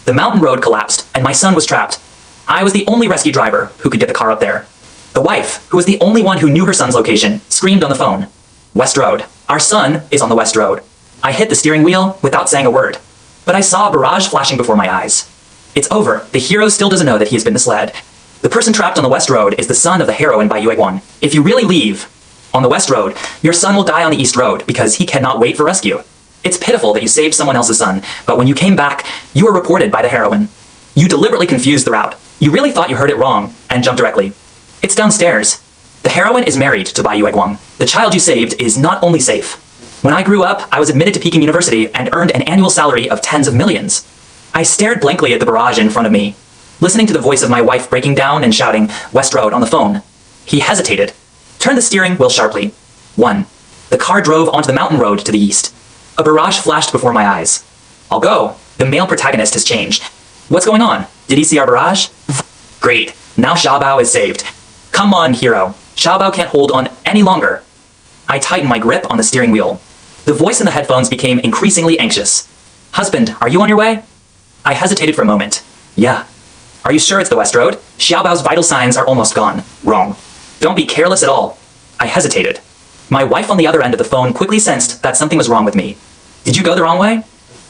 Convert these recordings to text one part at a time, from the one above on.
The mountain road collapsed, and my son was trapped. I was the only rescue driver who could get the car up there. The wife, who was the only one who knew her son's location, screamed on the phone. West Road. Our son is on the West Road. I hit the steering wheel without saying a word, but I saw a barrage flashing before my eyes. It's over. The hero still doesn't know that he has been misled. The person trapped on the West Road is the son of the heroine by Yue Guang. If you really leave on the West Road, your son will die on the East Road because he cannot wait for rescue. It's pitiful that you saved someone else's son, but when you came back, you were reported by the heroine. You deliberately confused the route. You really thought you heard it wrong and jumped directly. It's downstairs. The heroine is married to Bai Yue Guang. The child you saved is not only safe. When I grew up, I was admitted to Peking University and earned an annual salary of tens of millions. I stared blankly at the barrage in front of me, listening to the voice of my wife breaking down and shouting, West Road, on the phone. He hesitated, turned the steering wheel sharply. 1. The car drove onto the mountain road to the east. A barrage flashed before my eyes. I'll go. The male protagonist has changed. What's going on? Did he see our barrage? Great. Now Xiaobao is saved. Come on, hero. Xiaobao can't hold on any longer. I tightened my grip on the steering wheel. The voice in the headphones became increasingly anxious. Husband, are you on your way? I hesitated for a moment. Yeah. Are you sure it's the West Road? Xiaobao's vital signs are almost gone. Wrong. Don't be careless at all. I hesitated. My wife on the other end of the phone quickly sensed that something was wrong with me. Did you go the wrong way?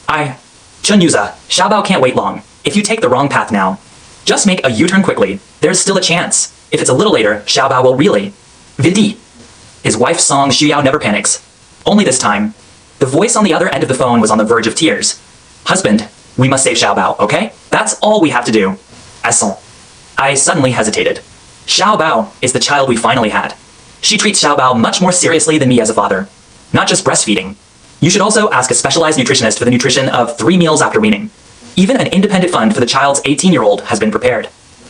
Chun Yuza, Xiaobao can't wait long. If you take the wrong path now, just make a U-turn quickly. There's still a chance. If it's a little later, Xiaobao will really. Vindi. His wife's song Xuyao never panics. Only this time. The voice on the other end of the phone was on the verge of tears. Husband, we must save Xiaobao, okay? That's all we have to do. Essel. I suddenly hesitated. Xiaobao is the child we finally had. She treats Xiaobao much more seriously than me as a father. Not just breastfeeding. You should also ask a specialized nutritionist for the nutrition of 3 meals after weaning. Even an independent fund for the child's 18-year-old has been prepared.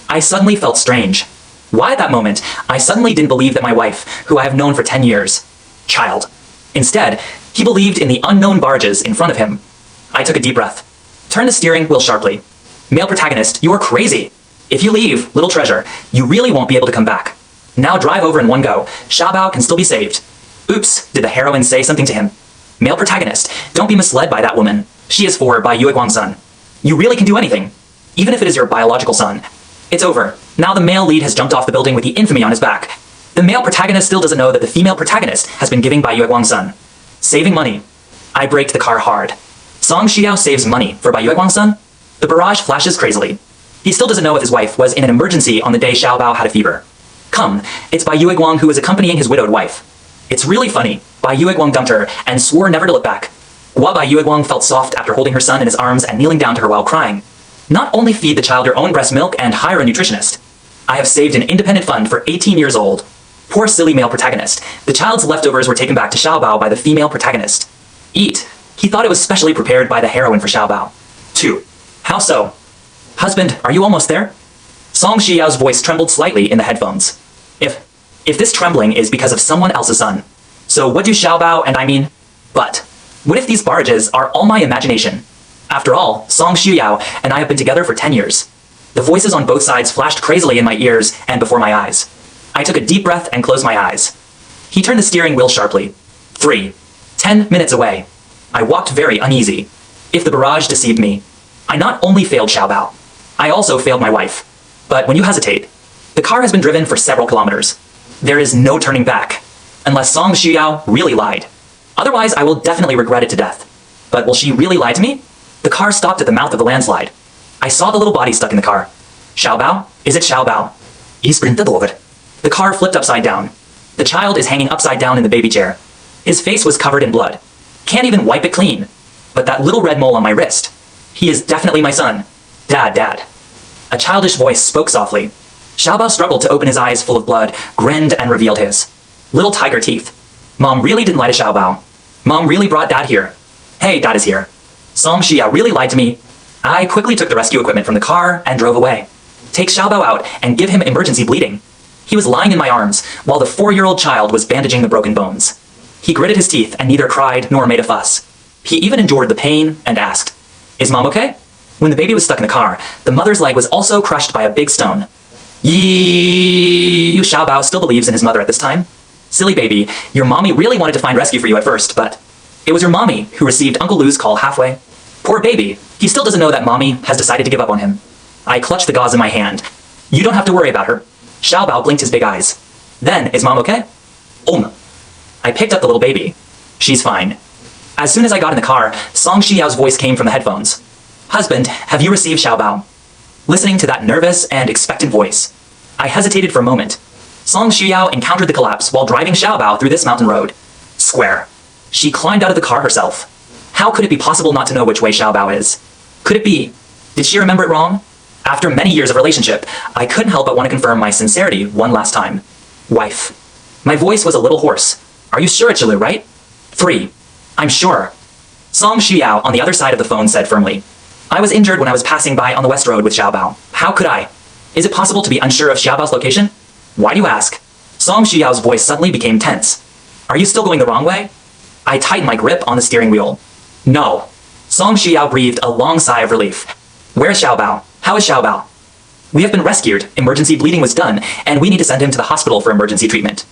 I suddenly felt strange. Why at that moment, I suddenly didn't believe that my wife, who I have known for 10 years, child. Instead, he believed in the unknown barges in front of him. I took a deep breath. Turned the steering wheel sharply. Male protagonist, you're crazy. If you leave, little treasure, you really won't be able to come back. Now drive over in one go. Xiaobao can still be saved. Oops, did the heroine say something to him? Male protagonist, don't be misled by that woman. She is for Bai Yue Guang's son. You really can do anything, even if it is your biological son. It's over. Now the male lead has jumped off the building with the infamy on his back. The male protagonist still doesn't know that the female protagonist has been giving Bai Yue Guang's son. Saving money. I braked the car hard. Song Xiao saves money for Bai Yue Guang's son. The barrage flashes crazily. He still doesn't know if his wife was in an emergency on the day Xiaobao had a fever. Come, it's Bai Yue Guang who is accompanying his widowed wife. It's really funny. Bai Yue Guang dumped her and swore never to look back. Bai Yue Guang felt soft after holding her son in his arms and kneeling down to her while crying. Not only feed the child your own breast milk and hire a nutritionist. I have saved an independent fund for 18 years old. Poor silly male protagonist. The child's leftovers were taken back to Xiaobao by the female protagonist. Eat. He thought it was specially prepared by the heroine for Xiaobao. 2. How so? Husband, are you almost there? Song Xiao's voice trembled slightly in the headphones. If this trembling is because of someone else's son, so what do Xiaobao and I mean? But, what if these barges are all my imagination? After all, Song Xiao and I have been together for 10 years. The voices on both sides flashed crazily in my ears and before my eyes. I took a deep breath and closed my eyes. He turned the steering wheel sharply. 3. 10 minutes away. I walked very uneasy. If the barrage deceived me, I not only failed Xiaobao, I also failed my wife. But when you hesitate, the car has been driven for several kilometers. There is no turning back, unless Song Xiao really lied. Otherwise, I will definitely regret it to death. But will she really lie to me? The car stopped at the mouth of the landslide. I saw the little body stuck in the car. Xiaobao? Is it Xiaobao? He sprinted over. The car flipped upside down. The child is hanging upside down in the baby chair. His face was covered in blood. Can't even wipe it clean. But that little red mole on my wrist. He is definitely my son. Dad. A childish voice spoke softly. Xiaobao struggled to open his eyes full of blood, grinned and revealed his little tiger teeth. Mom really didn't lie to Xiaobao. Mom really brought Dad here. Hey, Dad is here. Song Xia really lied to me. I quickly took the rescue equipment from the car and drove away. Take Xiaobao out and give him emergency bleeding. He was lying in my arms while the 4-year-old child was bandaging the broken bones. He gritted his teeth and neither cried nor made a fuss. He even endured the pain and asked, "Is Mom okay?" When the baby was stuck in the car, the mother's leg was also crushed by a big stone. Yee, Xiaobao still believes in his mother at this time. Silly baby, your mommy really wanted to find rescue for you at first, but it was your mommy who received Uncle Lu's call halfway. Poor baby. He still doesn't know that mommy has decided to give up on him. I clutched the gauze in my hand. You don't have to worry about her. Xiaobao blinked his big eyes. Then, is mom okay? I picked up the little baby. She's fine. As soon as I got in the car, Song Shiyao's voice came from the headphones. Husband, have you received Xiaobao? Listening to that nervous and expectant voice, I hesitated for a moment. Song Shiyao encountered the collapse while driving Xiaobao through this mountain road. Square. She climbed out of the car herself. How could it be possible not to know which way Xiaobao is? Could it be? Did she remember it wrong? After many years of relationship, I couldn't help but want to confirm my sincerity one last time. Wife. My voice was a little hoarse. Are you sure it's Jilu, right? 3. I'm sure. Song Shiyao on the other side of the phone said firmly. I was injured when I was passing by on the West Road with Xiaobao. How could I? Is it possible to be unsure of Xiaobao's location? Why do you ask? Song Shiyao's voice suddenly became tense. Are you still going the wrong way? I tightened my grip on the steering wheel. No. Song Shiyao breathed a long sigh of relief. Where's Xiaobao? How is Xiaobao? We have been rescued. Emergency bleeding was done, and we need to send him to the hospital for emergency treatment.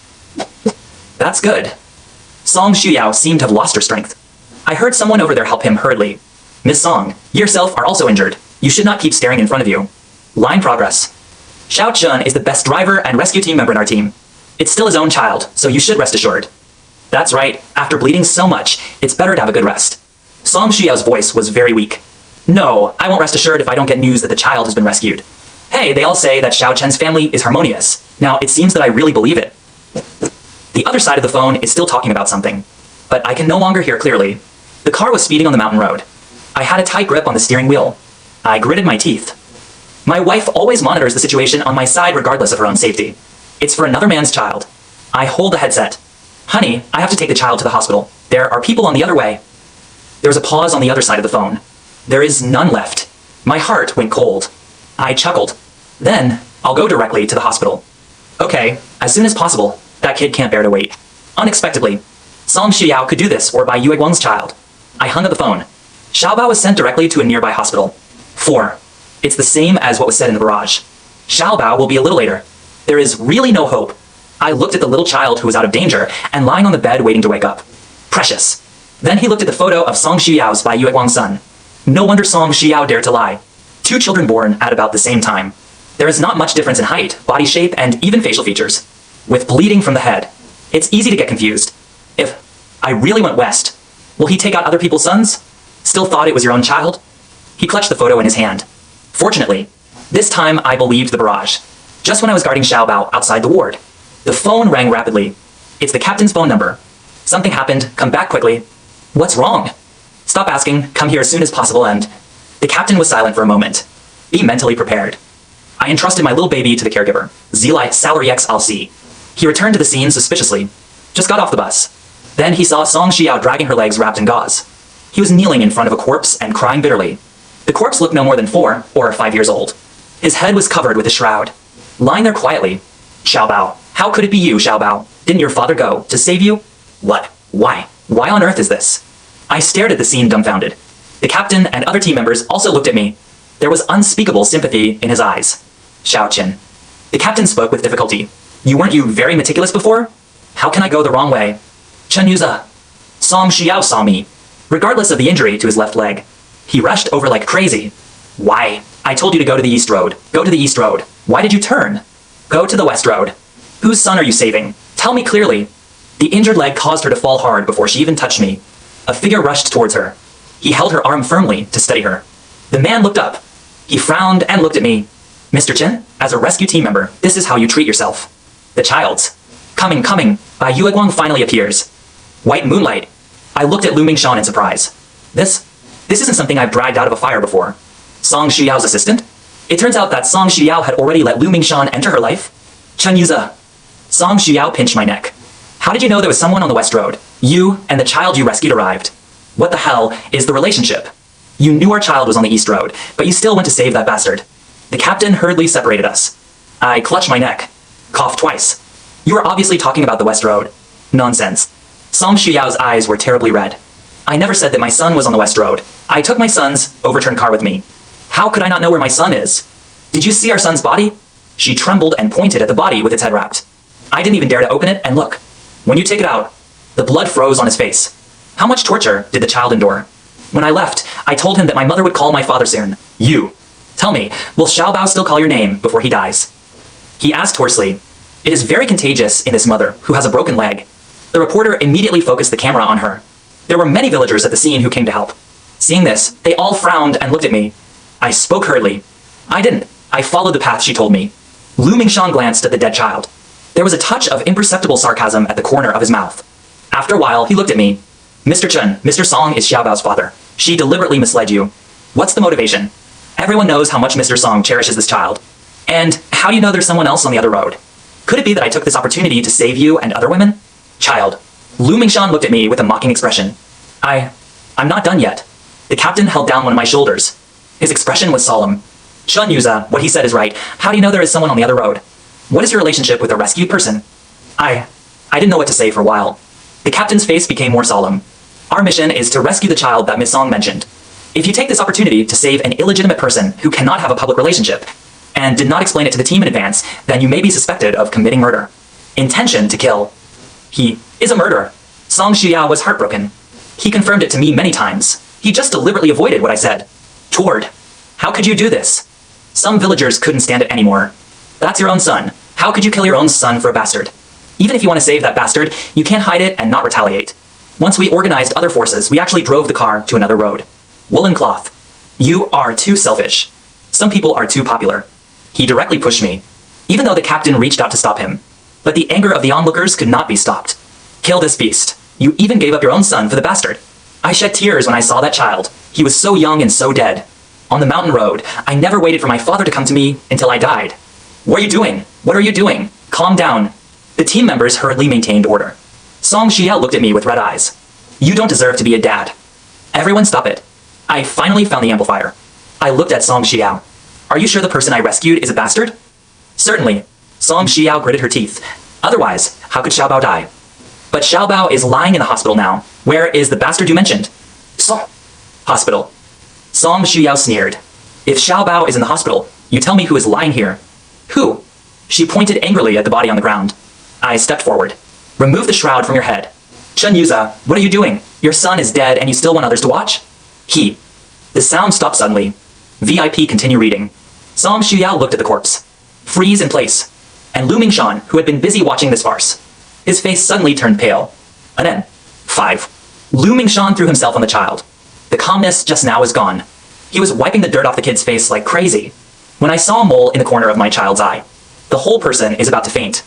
That's good. Song Shiyao seemed to have lost her strength. I heard someone over there help him hurriedly. Miss Song, you yourself are also injured. You should not keep staring in front of you. Line progress. Xiao Chun is the best driver and rescue team member in our team. It's still his own child, so you should rest assured. That's right, after bleeding so much, it's better to have a good rest. Song Shiyao's voice was very weak. No, I won't rest assured if I don't get news that the child has been rescued. Hey, they all say that Xiao Chen's family is harmonious. Now, it seems that I really believe it. The other side of the phone is still talking about something, but I can no longer hear clearly. The car was speeding on the mountain road. I had a tight grip on the steering wheel. I gritted my teeth. My wife always monitors the situation on my side regardless of her own safety. It's for another man's child. I hold the headset. Honey, I have to take the child to the hospital. There are people on the other way. There was a pause on the other side of the phone. There is none left. My heart went cold. I chuckled. Then, I'll go directly to the hospital. Okay, as soon as possible. That kid can't bear to wait. Unexpectedly, Song Shiyao could do this or by Yue Guang's child. I hung up the phone. Xiaobao was sent directly to a nearby hospital. 4. It's the same as what was said in the barrage. Xiaobao will be a little later. There is really no hope. I looked at the little child who was out of danger and lying on the bed waiting to wake up. Precious. Then he looked at the photo of Song Shiyao's by Yue Guang's son. No wonder Song Shiyao dared to lie. 2 children born at about the same time. There is not much difference in height, body shape, and even facial features. With bleeding from the head, it's easy to get confused. If I really went west, will he take out other people's sons? Still thought it was your own child? He clutched the photo in his hand. Fortunately, this time I believed the barrage. Just when I was guarding Xiaobao outside the ward, the phone rang rapidly. It's the captain's phone number. Something happened, come back quickly. What's wrong? Stop asking, come here as soon as possible, and the captain was silent for a moment. Be mentally prepared. I entrusted my little baby to the caregiver, Zilai Salary X LC. He returned to the scene suspiciously. Just got off the bus. Then he saw Song Shiyao dragging her legs wrapped in gauze. He was kneeling in front of a corpse and crying bitterly. The corpse looked no more than 4 or 5 years old. His head was covered with a shroud. Lying there quietly. Xiaobao, how could it be you, Xiaobao? Didn't your father go to save you? What? Why? Why on earth is this? I stared at the scene dumbfounded. The captain and other team members also looked at me. There was unspeakable sympathy in his eyes. Xiao Qin. The captain spoke with difficulty. Weren't you very meticulous before? How can I go the wrong way? Chen Yuza. Song Shiyao saw me. Regardless of the injury to his left leg, he rushed over like crazy. Why? I told you to go to the East Road. Go to the East Road. Why did you turn? Go to the West Road. Whose son are you saving? Tell me clearly. The injured leg caused her to fall hard before she even touched me. A figure rushed towards her. He held her arm firmly to steady her. The man looked up. He frowned and looked at me. Mr. Chen, as a rescue team member, this is how you treat yourself. The child's. Coming. Bai Yue Guang finally appears. White moonlight. I looked at Lu Mingshan in surprise. This isn't something I've dragged out of a fire before. Song Shiyao's assistant? It turns out that Song Shiyao had already let Lu Mingshan enter her life. Chen Yuza. Song Shiyao pinched my neck. How did you know there was someone on the West Road? You and the child you rescued arrived. What the hell is the relationship? You knew our child was on the East Road, but you still went to save that bastard. The captain hurriedly separated us. I clutched my neck. Coughed twice. You are obviously talking about the West Road. Nonsense. Song Shiyao's eyes were terribly red. I never said that my son was on the West Road. I took my son's overturned car with me. How could I not know where my son is? Did you see our son's body? She trembled and pointed at the body with its head wrapped. I didn't even dare to open it and look. When you take it out, the blood froze on his face. How much torture did the child endure? When I left, I told him that my mother would call my father soon. You. Tell me, will Xiaobao still call your name before he dies? He asked hoarsely. It is very contagious in this mother, who has a broken leg. The reporter immediately focused the camera on her. There were many villagers at the scene who came to help. Seeing this, they all frowned and looked at me. I spoke hurriedly. I didn't. I followed the path she told me. Lu Mingshan glanced at the dead child. There was a touch of imperceptible sarcasm at the corner of his mouth. After a while, he looked at me. Mr. Chen, Mr. Song is Xiaobao's father. She deliberately misled you. What's the motivation? Everyone knows how much Mr. Song cherishes this child. And how do you know there's someone else on the other road? Could it be that I took this opportunity to save you and other women? Child. Lu Mingshan looked at me with a mocking expression. I'm not done yet. The captain held down one of my shoulders. His expression was solemn. Chen Yuza, what he said is right. How do you know there is someone on the other road? What is your relationship with a rescued person? I didn't know what to say for a while. The captain's face became more solemn. Our mission is to rescue the child that Miss Song mentioned. If you take this opportunity to save an illegitimate person who cannot have a public relationship, and did not explain it to the team in advance, then you may be suspected of committing murder. Intention to kill. He is a murderer. Song Shuyao was heartbroken. He confirmed it to me many times. He just deliberately avoided what I said. Toward. How could you do this? Some villagers couldn't stand it anymore. That's your own son. How could you kill your own son for a bastard? Even if you want to save that bastard, you can't hide it and not retaliate. Once we organized other forces, we actually drove the car to another road. Woolen cloth. You are too selfish. Some people are too popular. He directly pushed me, even though the captain reached out to stop him. But the anger of the onlookers could not be stopped. Kill this beast. You even gave up your own son for the bastard. I shed tears when I saw that child. He was so young and so dead. On the mountain road, I never waited for my father to come to me until I died. What are you doing? What are you doing? Calm down. The team members hurriedly maintained order. Song Xiao looked at me with red eyes. You don't deserve to be a dad. Everyone stop it. I finally found the amplifier. I looked at Song Xiao. Are you sure the person I rescued is a bastard? Certainly. Song Xiao gritted her teeth. Otherwise, how could Xiaobao die? But Xiaobao is lying in the hospital now. Where is the bastard you mentioned? Song. Hospital. Song Xiao sneered. If Xiaobao is in the hospital, you tell me who is lying here. Who? She pointed angrily at the body on the ground. I stepped forward. Remove the shroud from your head. Chen Yuza, what are you doing? Your son is dead and you still want others to watch? He. The sound stopped suddenly. VIP continue reading. Song Xiao looked at the corpse. Freeze in place. And Lu Mingshan, who had been busy watching this farce. His face suddenly turned pale. And then, 5. Lu Mingshan threw himself on the child. The calmness just now was gone. He was wiping the dirt off the kid's face like crazy. When I saw a mole in the corner of my child's eye, the whole person is about to faint.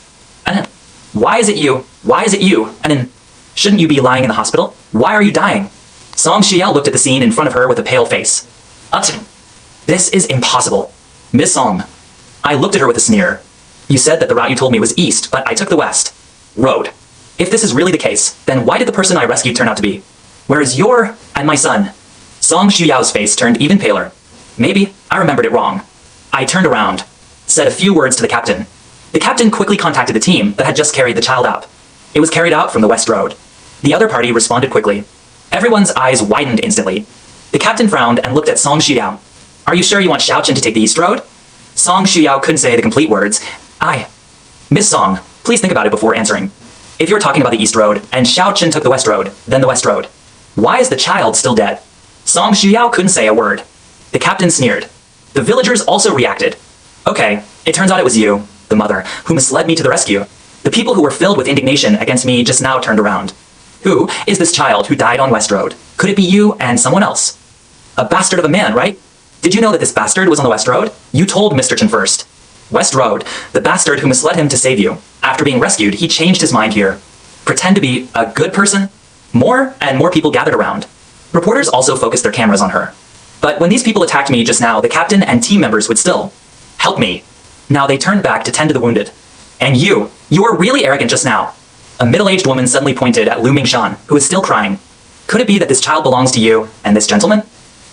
And then, why is it you? Why is it you? And then, shouldn't you be lying in the hospital? Why are you dying? Song Xiao looked at the scene in front of her with a pale face. This is impossible. Miss Song. I looked at her with a sneer. You said that the route you told me was east, but I took the west. Road. If this is really the case, then why did the person I rescued turn out to be? Where is your and my son? Song Xiao's face turned even paler. Maybe I remembered it wrong. I turned around, said a few words to the captain. The captain quickly contacted the team that had just carried the child out. It was carried out from the west road. The other party responded quickly. Everyone's eyes widened instantly. The captain frowned and looked at Song Xiao. Are you sure you want Xiao Chen to take the east road? Song Xiao couldn't say the complete words. Miss Song, please think about it before answering. If you're talking about the east road, and Xiao Chen took the west road, then the west road. Why is the child still dead? Song Xiao couldn't say a word. The captain sneered. The villagers also reacted. Okay, it turns out it was you, the mother, who misled me to the rescue. The people who were filled with indignation against me just now turned around. Who is this child who died on West Road? Could it be you and someone else? A bastard of a man, right? Did you know that this bastard was on the West Road? You told Mr. Chen first. West Road, the bastard who misled him to save you. After being rescued, he changed his mind here. Pretend to be a good person? More and more people gathered around. Reporters also focused their cameras on her. But when these people attacked me just now, the captain and team members would still help me. Now they turned back to tend to the wounded. And you were really arrogant just now. A middle-aged woman suddenly pointed at Lu Mingshan, who was still crying. Could it be that this child belongs to you and this gentleman?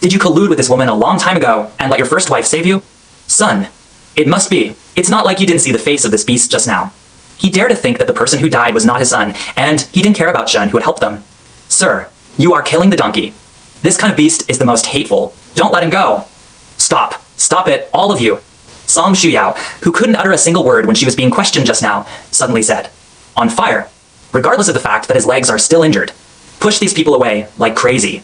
Did you collude with this woman a long time ago and let your first wife save you? Son, it must be. It's not like you didn't see the face of this beast just now. He dared to think that the person who died was not his son, and he didn't care about Shen, who had helped them. Sir, you are killing the donkey. This kind of beast is the most hateful. Don't let him go. Stop. Stop it, all of you. Song Shuyao, who couldn't utter a single word when she was being questioned just now, suddenly said, on fire, regardless of the fact that his legs are still injured. Push these people away like crazy.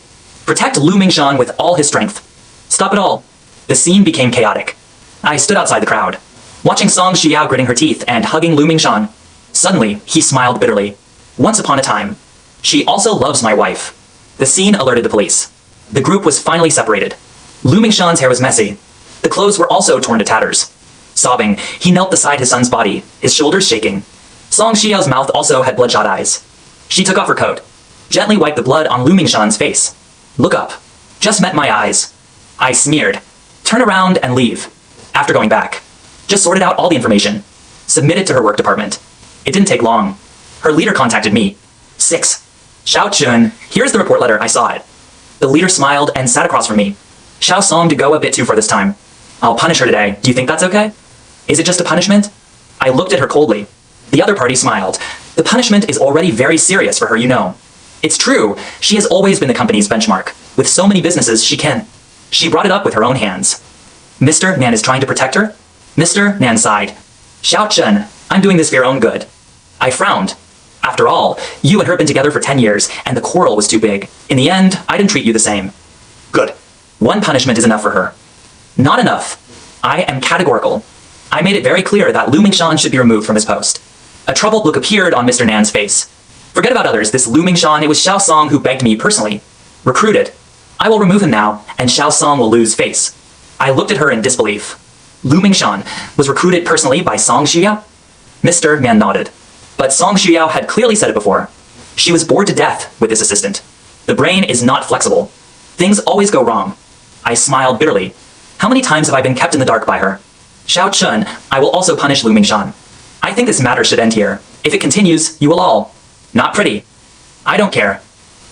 Protect Lu Mingshan with all his strength. Stop it all. The scene became chaotic. I stood outside the crowd, watching Song Shuyao gritting her teeth and hugging Lu Mingshan. Suddenly, he smiled bitterly. Once upon a time. She also loves my wife. The scene alerted the police. The group was finally separated. Lu Mingshan's hair was messy. The clothes were also torn to tatters. Sobbing, he knelt beside his son's body, his shoulders shaking. Song Shiyao's mouth also had bloodshot eyes. She took off her coat, gently wiped the blood on Lu Mingshan's face. Look up. Just met my eyes. I sneered. Turn around and leave. After going back, just sorted out all the information. Submitted to her work department. It didn't take long. Her leader contacted me. 6. Xiao Chun, here's the report letter, I saw it. The leader smiled and sat across from me. Xiao Song to go a bit too far this time. I'll punish her today. Do you think that's okay? Is it just a punishment? I looked at her coldly. The other party smiled. The punishment is already very serious for her, you know. It's true, she has always been the company's benchmark. With so many businesses, she can. She brought it up with her own hands. Mr. Nan is trying to protect her? Mr. Nan sighed. Xiao Chun, I'm doing this for your own good. I frowned. After all, you and her have been together for 10 years, and the quarrel was too big. In the end, I didn't treat you the same. Good. One punishment is enough for her. Not enough. I am categorical. I made it very clear that Lu Mingshan should be removed from his post. A troubled look appeared on Mr. Nan's face. Forget about others, this Lu Mingshan, it was Xiao Song who begged me personally. Recruited. I will remove him now, and Xiao Song will lose face. I looked at her in disbelief. Lu Mingshan was recruited personally by Song Shuyao? Mr. Nan nodded. But Song Shuyao had clearly said it before. She was bored to death with this assistant. The brain is not flexible. Things always go wrong. I smiled bitterly. How many times have I been kept in the dark by her? Xiao Chun, I will also punish Lu Mingshan. I think this matter should end here. If it continues, you will all. Not pretty. I don't care.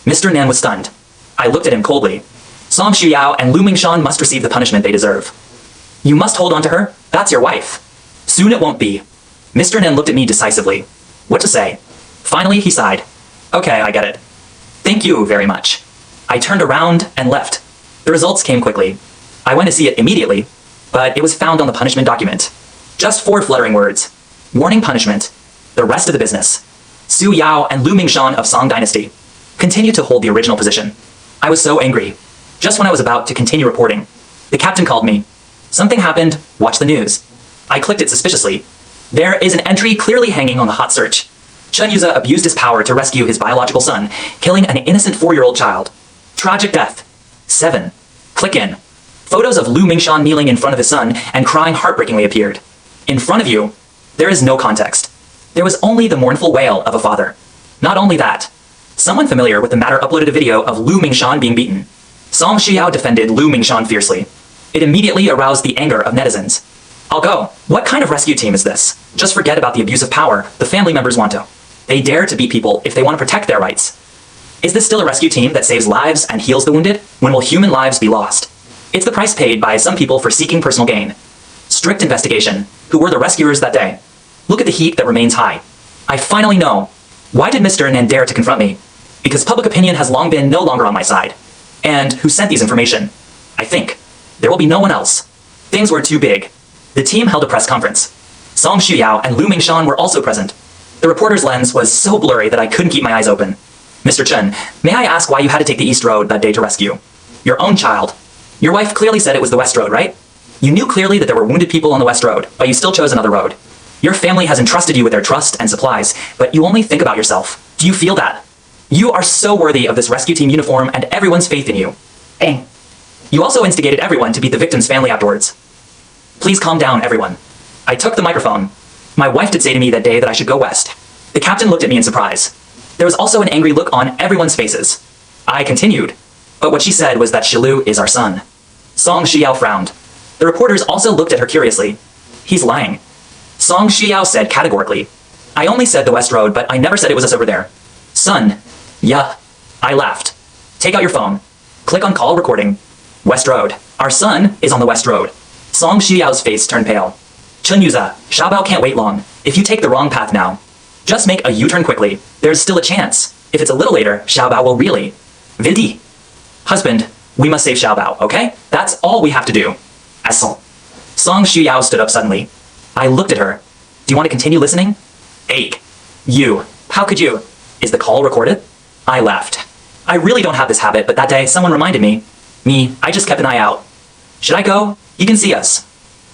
Mr. Nan was stunned. I looked at him coldly. Song Shuyao and Lu Mingshan must receive the punishment they deserve. You must hold on to her. That's your wife. Soon it won't be. Mr. Nan looked at me decisively. What to say? Finally, he sighed. Okay, I get it. Thank you very much. I turned around and left. The results came quickly. I went to see it immediately, but it was found on the punishment document. Just 4 fluttering words. Warning punishment. The rest of the business. Su Yao and Lu Mingshan of Song Dynasty continued to hold the original position. I was so angry. Just when I was about to continue reporting, the captain called me. Something happened, watch the news. I clicked it suspiciously. There is an entry clearly hanging on the hot search. Chen Yuza abused his power to rescue his biological son, killing an innocent 4-year-old child. Tragic death. 7. Click in. Photos of Lu Mingshan kneeling in front of his son and crying heartbreakingly appeared. In front of you, there is no context. There was only the mournful wail of a father. Not only that, someone familiar with the matter uploaded a video of Lu Mingshan being beaten. Song Shuyao defended Lu Mingshan fiercely. It immediately aroused the anger of netizens. I'll go. What kind of rescue team is this? Just forget about the abuse of power the family members want to. They dare to beat people if they want to protect their rights. Is this still a rescue team that saves lives and heals the wounded? When will human lives be lost? It's the price paid by some people for seeking personal gain. Strict investigation. Who were the rescuers that day? Look at the heat that remains high. I finally know. Why did Mr. Nan dare to confront me? Because public opinion has long been no longer on my side. And who sent these information? I think. There will be no one else. Things were too big. The team held a press conference. Song Shuyao and Lu Mingshan were also present. The reporter's lens was so blurry that I couldn't keep my eyes open. Mr. Chen, may I ask why you had to take the East Road that day to rescue? Your own child. Your wife clearly said it was the West Road, right? You knew clearly that there were wounded people on the West Road, but you still chose another road. Your family has entrusted you with their trust and supplies, but you only think about yourself. Do you feel that? You are so worthy of this rescue team uniform and everyone's faith in you. Bang. You also instigated everyone to beat the victim's family afterwards. Please calm down, everyone. I took the microphone. My wife did say to me that day that I should go west. The captain looked at me in surprise. There was also an angry look on everyone's faces. I continued, but what she said was that Shilu is our son. Song Shuyao frowned. The reporters also looked at her curiously. He's lying. Song Shuyao said categorically, I only said the West Road, but I never said it was us over there. Son. Yeah. I laughed. Take out your phone. Click on call recording. West Road. Our son is on the West Road. Song Xuyao's face turned pale. Chen Yuza, Xiaobao can't wait long. If you take the wrong path now, just make a U-turn quickly. There's still a chance. If it's a little later, Xiaobao will really. Vidi. Husband, we must save Xiaobao, okay? That's all we have to do. Assault. Song Shuyao stood up suddenly. I looked at her. Do you want to continue listening? Ache. You. How could you? Is the call recorded? I laughed. I really don't have this habit, but that day someone reminded me. I just kept an eye out. Should I go? You can see us.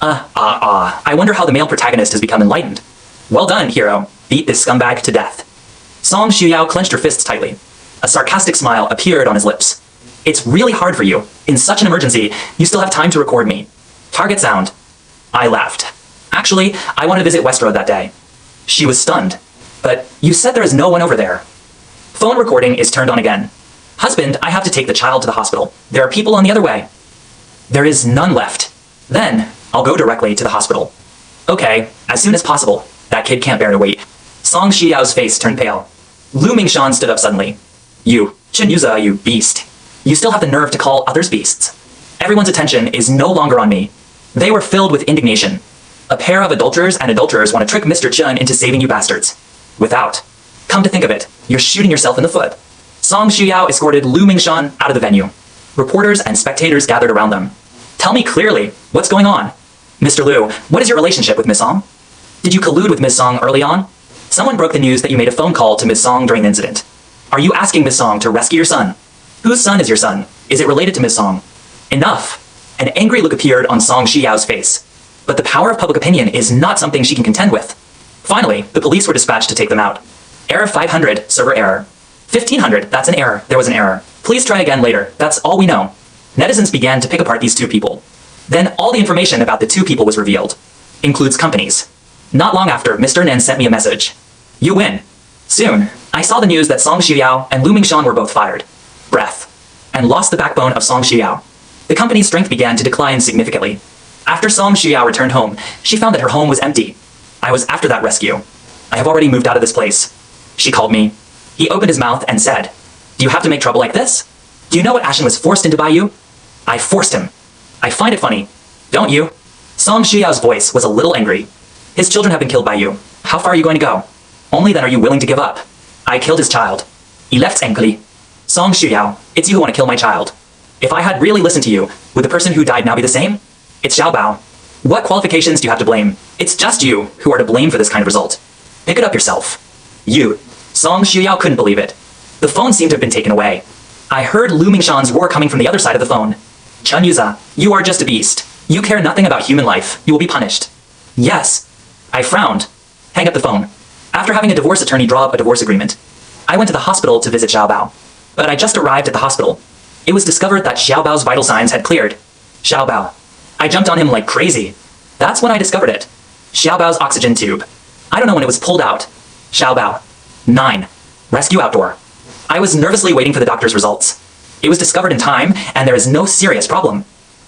I wonder how the male protagonist has become enlightened. Well done, hero. Beat this scumbag to death. Song Shuyao clenched her fists tightly. A sarcastic smile appeared on his lips. It's really hard for you. In such an emergency, you still have time to record me. Target sound. I laughed. Actually, I want to visit West Road that day. She was stunned. But you said there is no one over there. Phone recording is turned on again. Husband, I have to take the child to the hospital. There are people on the other way. There is none left. Then, I'll go directly to the hospital. Okay, as soon as possible. That kid can't bear to wait. Song Shiyao's face turned pale. Lu Mingshan stood up suddenly. You, Chen Yuza, you beast. You still have the nerve to call others beasts. Everyone's attention is no longer on me. They were filled with indignation. A pair of adulterers and adulterers want to trick Mr. Chen into saving you bastards. Without. Come to think of it, you're shooting yourself in the foot. Song Shuyao escorted Lu Mingshan out of the venue. Reporters and spectators gathered around them. Tell me clearly, what's going on? Mr. Liu, what is your relationship with Miss Song? Did you collude with Miss Song early on? Someone broke the news that you made a phone call to Miss Song during the incident. Are you asking Miss Song to rescue your son? Whose son is your son? Is it related to Miss Song? Enough! An angry look appeared on Song Shiyao's face. But the power of public opinion is not something she can contend with. Finally, the police were dispatched to take them out. Error 500, server error. 1500, that's an error. There was an error. Please try again later. That's all we know. Netizens began to pick apart these two people. Then all the information about the two people was revealed. Includes companies. Not long after, Mr. Nen sent me a message. You win. Soon, I saw the news that Song Shuyao and Lu Mingshan were both fired. Breath. And lost the backbone of Song Shuyao. The company's strength began to decline significantly. After Song Shuyao returned home, she found that her home was empty. I was after that rescue. I have already moved out of this place. She called me. He opened his mouth and said, Do you have to make trouble like this? Do you know what Ashen was forced into by you? I forced him. I find it funny. Don't you? Song Shuyao's voice was a little angry. His children have been killed by you. How far are you going to go? Only then are you willing to give up. I killed his child. He left angry. Song Shuyao, it's you who want to kill my child. If I had really listened to you, would the person who died now be the same? It's Xiao Bao. What qualifications do you have to blame? It's just you who are to blame for this kind of result. Pick it up yourself. You. Song Shuyao couldn't believe it. The phone seemed to have been taken away. I heard Lu Mingshan's roar coming from the other side of the phone. Chen Yuza, you are just a beast. You care nothing about human life. You will be punished. Yes. I frowned. Hang up the phone. After having a divorce attorney draw up a divorce agreement, I went to the hospital to visit Xiao Bao. But I just arrived at the hospital. It was discovered that Xiao Bao's vital signs had cleared. Xiao Bao. I jumped on him like crazy. That's when I discovered it. Xiao Bao's oxygen tube. I don't know when it was pulled out. Xiao Bao. 9. Rescue outdoor. I was nervously waiting for the doctor's results. It was discovered in time, and there is no serious problem.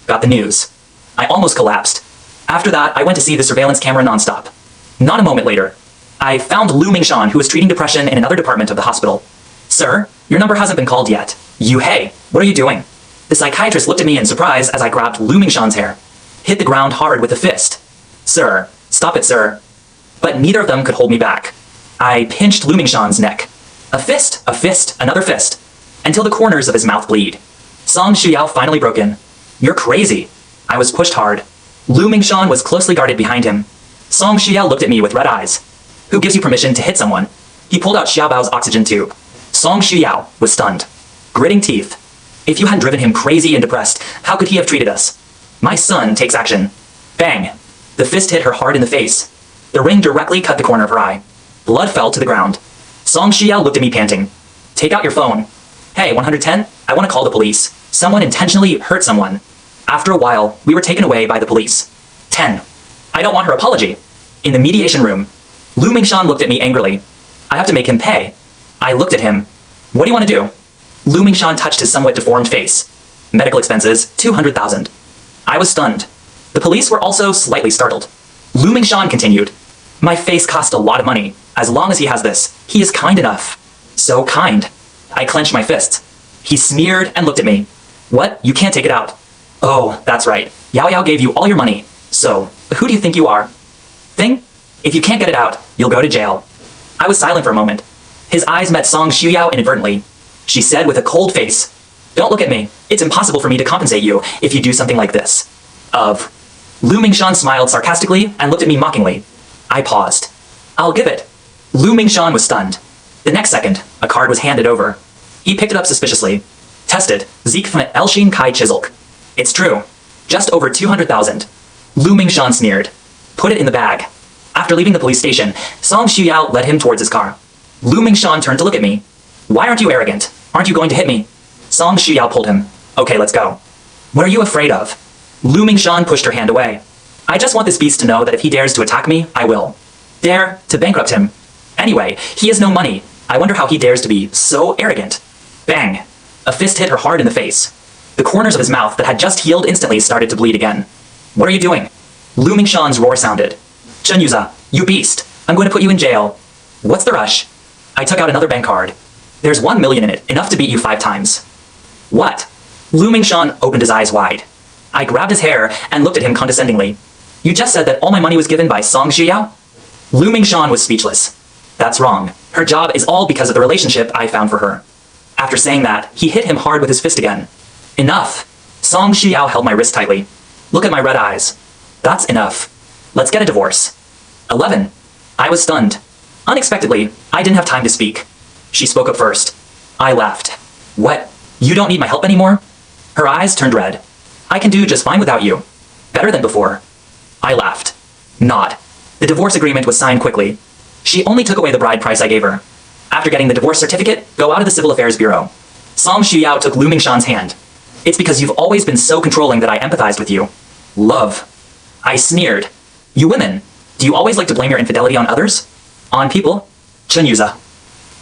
Got the news. I almost collapsed. After that, I went to see the surveillance camera nonstop. Not a moment later, I found Lu Mingshan, who was treating depression in another department of the hospital. Sir, your number hasn't been called yet. Hey, what are you doing? The psychiatrist looked at me in surprise as I grabbed Lu Mingshan's hair. Hit the ground hard with a fist. Sir, stop it, sir. But neither of them could hold me back. I pinched Lu Mingshan's neck. A fist, another fist, until the corners of his mouth bleed. Song Shuyao finally broke in. You're crazy. I was pushed hard. Lu Mingshan was closely guarded behind him. Song Shuyao looked at me with red eyes. Who gives you permission to hit someone? He pulled out Xiao Bao's oxygen tube. Song Shuyao was stunned. Gritting teeth. If you hadn't driven him crazy and depressed, how could he have treated us? My son takes action. Bang! The fist hit her hard in the face. The ring directly cut the corner of her eye. Blood fell to the ground. Song Shuyao looked at me panting. Take out your phone. Hey, 110? I want to call the police. Someone intentionally hurt someone. After a while, we were taken away by the police. 10. I don't want her apology. In the mediation room, Lu Mingshan looked at me angrily. I have to make him pay. I looked at him. What do you want to do? Lu Mingshan touched his somewhat deformed face. Medical expenses, 200,000. I was stunned. The police were also slightly startled. Lu Mingshan continued. My face cost a lot of money. As long as he has this, he is kind enough. So kind. I clenched my fists. He sneered and looked at me. What? You can't take it out. Oh, that's right. Yao Yao gave you all your money. So, who do you think you are? Thing? If you can't get it out, you'll go to jail. I was silent for a moment. His eyes met Song Shuyao inadvertently. She said with a cold face, Don't look at me. It's impossible for me to compensate you if you do something like this. Lu Mingshan smiled sarcastically and looked at me mockingly. I paused. I'll give it. Lu Mingshan was stunned. The next second, a card was handed over. He picked it up suspiciously. Tested. Zeke von Elshin Kai Chiselk. It's true. Just over 200,000. Lu Mingshan sneered. Put it in the bag. After leaving the police station, Song Shuyao led him towards his car. Lu Mingshan turned to look at me. Why aren't you arrogant? Aren't you going to hit me? Song Shuyao pulled him. Okay, let's go. What are you afraid of? Lu Mingshan pushed her hand away. I just want this beast to know that if he dares to attack me, I will. Dare to bankrupt him. Anyway, he has no money. I wonder how he dares to be so arrogant. Bang! A fist hit her hard in the face. The corners of his mouth that had just healed instantly started to bleed again. What are you doing? Lu Mingshan's roar sounded. Chen Yuza, you beast! I'm going to put you in jail. What's the rush? I took out another bank card. There's 1 million in it, enough to beat you 5 times. What? Lu Mingshan opened his eyes wide. I grabbed his hair and looked at him condescendingly. You just said that all my money was given by Song Shuyao? Lu Mingshan was speechless. That's wrong. Her job is all because of the relationship I found for her. After saying that, he hit him hard with his fist again. Enough! Song Shuyao held my wrist tightly. Look at my red eyes. That's enough. Let's get a divorce. 11. I was stunned. Unexpectedly, I didn't have time to speak. She spoke up first. I laughed. What? You don't need my help anymore? Her eyes turned red. I can do just fine without you. Better than before. I laughed. Nod. The divorce agreement was signed quickly. She only took away the bride price I gave her. After getting the divorce certificate, go out of the Civil Affairs Bureau. Song Shuyao took Lu Mingshan's hand. It's because you've always been so controlling that I empathized with you. Love. I sneered. You women, do you always like to blame your infidelity on others? On people? Chen Yuza.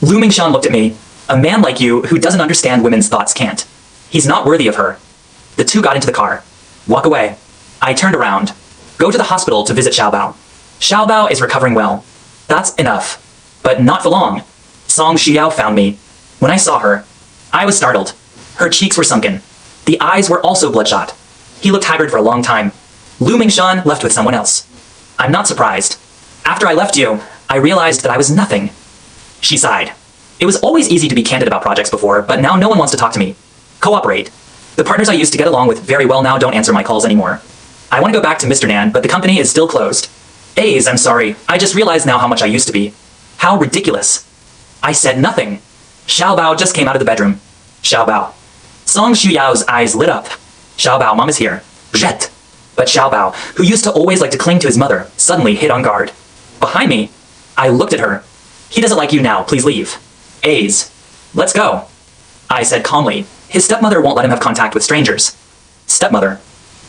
Lu Mingshan looked at me. A man like you who doesn't understand women's thoughts can't. He's not worthy of her. The two got into the car. Walk away. I turned around. Go to the hospital to visit Xiaobao. Xiaobao is recovering well. That's enough. But not for long. Song Shuyao found me. When I saw her, I was startled. Her cheeks were sunken. The eyes were also bloodshot. He looked haggard for a long time. Lu Mingshan left with someone else. I'm not surprised. After I left you, I realized that I was nothing. She sighed. It was always easy to be candid about projects before, but now no one wants to talk to me. Cooperate. The partners I used to get along with very well now don't answer my calls anymore. I want to go back to Mr. Nan, but the company is still closed. A's, I'm sorry. I just realized now how much I used to be. How ridiculous. I said nothing. Xiaobao just came out of the bedroom. Xiaobao. Song Shuyao's eyes lit up. Xiaobao, Mom is here. Jet. But Xiaobao, who used to always like to cling to his mother, suddenly hit on guard. Behind me, I looked at her. He doesn't like you now, please leave. A's. Let's go. I said calmly. His stepmother won't let him have contact with strangers. Stepmother.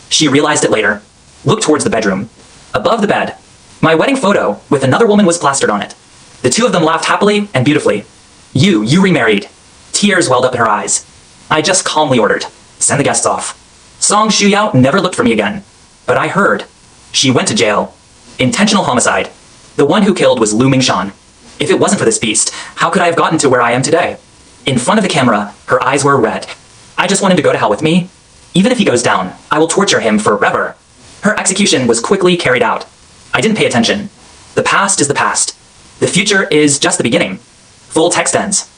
She realized it later. Looked towards the bedroom. Above the bed, my wedding photo with another woman was plastered on it. The two of them laughed happily and beautifully. You remarried. Tears welled up in her eyes. I just calmly ordered, send the guests off. Song Shuyao never looked for me again. But I heard. She went to jail. Intentional homicide. The one who killed was Lu Mingshan. If it wasn't for this beast, how could I have gotten to where I am today? In front of the camera, her eyes were red. I just want him to go to hell with me. Even if he goes down, I will torture him forever. Her execution was quickly carried out. I didn't pay attention. The past is the past. The future is just the beginning. Full text ends.